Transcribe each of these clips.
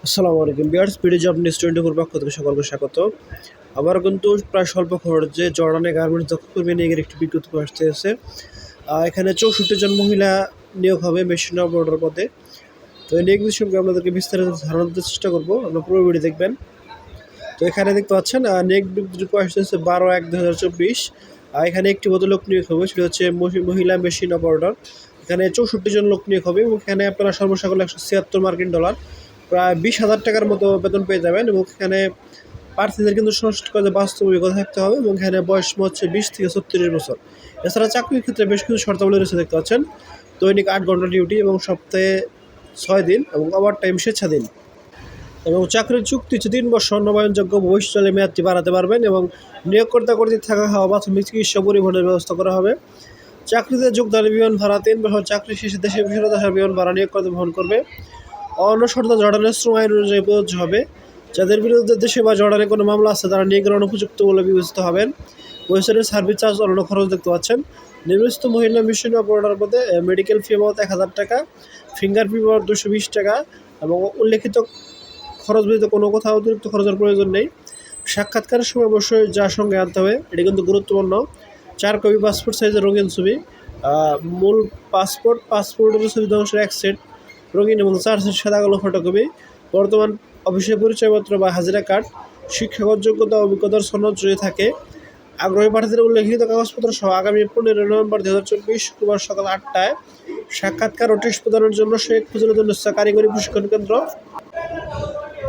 আসসালামু আলাইকুম viewers, BD job news 24 পক্ষ থেকে সকলকে স্বাগত। আবার কিন্তু প্রায় স্বল্প খরচে জর্ডানে গার্মেন্টস দক্ষ কর্মী নিয়োগের একটি বিজ্ঞপ্তি আসতেছে। এখানে 64 জন মহিলা নিয়োগ হবে মেশিন অপারেটর পদে। তো এই নিয়োগ বিষয়ে আপনাদেরকে বিস্তারিত ধারণা দিতে চেষ্টা করবো, আপনারা পুরো ভিডিও দেখবেন। তো এখানে দেখতে পাচ্ছেন নিয়োগ বিজ্ঞপ্তি আসতেছে 12/1/2024। এখানে একটি পদে লোক নিয়োগ হবে, সেটা হচ্ছে মহিলা মেশিন অপারেটর। এখানে 64 জন লোক নিয়োগ হবে এবং এখানে আপনারা সর্বসকল $176 প্রায় 20,000 টাকার মতো বেতন পেয়ে যাবেন। এবং এখানে প্রার্থীদের কিন্তু সংশ্লিষ্ট কাজে বাস্তব অভিজ্ঞতা থাকতে হবে এবং এখানে বয়স হচ্ছে 20 থেকে 36 বছর। এছাড়া চাকরির ক্ষেত্রে বেশ কিছু শর্তাবলী রয়েছে, দেখতে পাচ্ছেন। দৈনিক 8 ঘন্টা ডিউটি এবং সপ্তাহে 6 দিন এবং ওভার টাইম স্বেচ্ছাধীন। এবং চাকরির চুক্তি হচ্ছে 3 বছর, নবায়নযোগ্য, ভবিষ্যতে মেয়াদটি বাড়াতে পারবেন এবং নিয়োগকর্তা কর্তৃক থাকা খাওয়া প্রাথমিক চিকিৎসা পরিবহনের ব্যবস্থা করা হবে। চাকরিতে যোগদানের বিমান ভাড়া 3 বছর চাকরি শেষে দেশে ফেরত আসার বিমান ভাড়া নিয়োগকর্তা বহন করবে। অন্য শর্ত জর্ডানের শ্রম আইন অনুযায়ী প্রযোজ্য হবে। যাদের বিরুদ্ধে দেশে বা জর্ডানে কোনো মামলা আছে তারা নিয়োগের অনুপযুক্ত বলে বিবেচিত হবেন। ওয়েবসাইটের সার্ভিস চার্জ অন্য খরচ দেখতে পাচ্ছেন। নির্বাচিত মহিলা মেশিন অপারেটর পদে মেডিকেল ফি বাবদ 1,000 টাকা, ফিঙ্গার ফি বাবদ 220 টাকা এবং উল্লেখিত খরচ ব্যতীত কোনো কোথাও অতিরিক্ত খরচের প্রয়োজন নেই। সাক্ষাৎকারের সময় অবশ্যই যার সঙ্গে আনতে হবে, এটি কিন্তু গুরুত্বপূর্ণ। 4 কপি পাসপোর্ট সাইজের রঙিন ছবি, মূল পাসপোর্টের ছবি ধ্বংসের 1 সেট রঙিন এবং 4 সেট সাদা কালো ফটোকপি, বর্তমান অফিসের পরিচয়পত্র বা হাজিরা কার্ড, শিক্ষাগত যোগ্যতা অভিজ্ঞতার সনদ যদি থাকে। আগ্রহী প্রার্থীদের উল্লেখিত কাগজপত্র সহ আগামী 15 নভেম্বর 2024 শুক্রবার সকাল 8টায় সাক্ষাৎকার ও টেস্ট প্রদানের জন্য শেখ ফজলুদ্দিন কারিগরি প্রশিক্ষণ কেন্দ্র।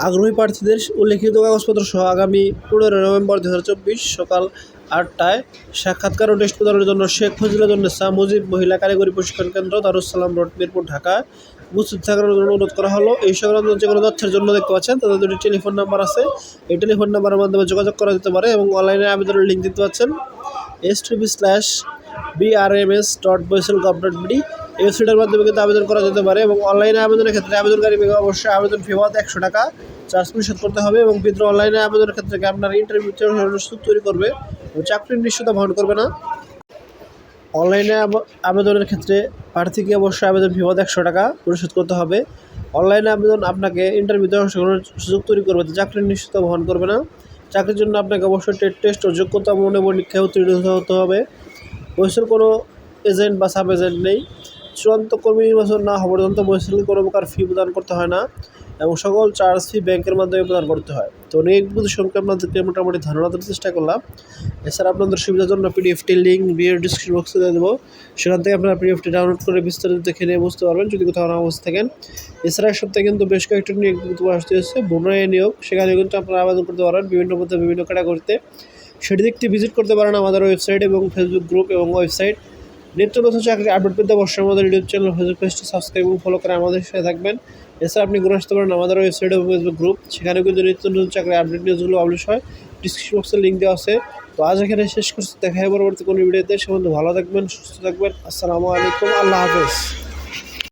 আগ্রহী প্রার্থীদের উল্লেখিত কাগজপত্র সহ আগামী 15 নভেম্বর 2024 সকাল 8টায় সাক্ষাৎকার ও টেস্ট প্রদানের জন্য শেখ ফজলুদ্দিন মুজিব মহিলা কারিগরি প্রশিক্ষণ কেন্দ্র, দারুস সালাম রোড, মিরপুর, ঢাকা উপস্থিত থাকার জন্য অনুরোধ করা হলো। এই সংক্রান্ত যে কোনো তথ্যের জন্য দেখতে পাচ্ছেন তাদের দুটি টেলিফোন নাম্বার আছে, এই টেলিফোন নাম্বারের মাধ্যমে যোগাযোগ করা যেতে পারে এবং অনলাইনে আবেদনের লিঙ্ক দিতে পাচ্ছেন http://brms.boisel.gov.bd। এই ওয়েবসাইটের মাধ্যমে কিন্তু আবেদন করা যেতে পারে এবং অনলাইনে আবেদনের ক্ষেত্রে আবেদনকারী অবশ্যই আবেদন ফি বাবদ 100 টাকা চার্জ পরিশোধ করতে হবে এবং বিদ্র অনলাইনে আবেদনের ক্ষেত্রে আপনার ইন্টারভিউ তৈরি করবে এবং চাকরির নিশ্চয়তা বহন করবে না। অনলাইনে আবেদনের ক্ষেত্রে প্রার্থীকে অবশ্যই আবেদন ফি বাবদ 100 টাকা পরিশোধ করতে হবে। অনলাইনে আবেদন আপনাকে ইন্টারভিউতে অংশগ্রহণের সুযোগ তৈরি করবে, চাকরির নিশ্চয়তা বহন করবে না। চাকরির জন্য আপনাকে অবশ্যই টেস্ট ও যোগ্যতা মনে পরীক্ষায় উত্তীর্ণ হতে হবে। বয়সের কোনো এজেন্ট বা সাব এজেন্ট নেই। চূড়ান্ত কর্মী নির্বাচন না হওয়া পর্যন্ত বয়সের কোনো প্রকার ফি প্রদান করতে হয় না এবং সকল চার্জ ফি ব্যাংকের মাধ্যমে প্রদান করতে হয়। তো নিয়োগ বিজ্ঞপ্তি সম্পর্কে আপনাদেরকে মোটামুটি ধারণা দেওয়ার চেষ্টা করলাম। এছাড়া আপনাদের সুবিধার জন্য পিডিএফটির লিঙ্ক ভিডিও ডিসক্রিপশন বক্সে দিয়ে দেবো, সেখান থেকে আপনারা পিডিএফটি ডাউনলোড করে বিস্তারিত দেখে নিয়ে বুঝতে পারবেন যদি কোথাও না বুঝতে থাকেন। এছাড়া এই সপ্তাহে কিন্তু বেশ কয়েকটি নিয়োগ বিজ্ঞপ্তি আসতে এসেছে, বুনাই নিয়োগ, সেখানে কিন্তু আপনারা আবেদন করতে পারেন বিভিন্ন পথে বিভিন্ন ক্যাটাগরিতে। সেটি দেখতে ভিজিট করতে পারেন আমাদের ওয়েবসাইট এবং ফেসবুক গ্রুপ এবং ওয়েবসাইট। নিত্য নতুন চাকরি আপডেট পেতে অবশ্যই আমাদের ইউটিউব চ্যানেল ফেসবুক পেজটি সাবস্ক্রাইব এবং ফলো করে আমাদের সাথে থাকবেন। এছাড়া আপনি ঘুরে আসতে পারেন আমাদের ওয়েবসাইট এবং ফেসবুক গ্রুপ, সেখানে কিন্তু নিত্য নতুন চাকরি আপডেট নিউজগুলো পাবলিশ হয়। ডিসক্রিপশন বক্সের লিঙ্ক দেওয়া আছে। তো আজ এখানে শেষ করছি, দেখা হয় পরবর্তী কোনো ভিডিওতে। সে ভালো থাকবেন, সুস্থ থাকবেন। আসসালামু আলাইকুম, আল্লাহ হাফেজ।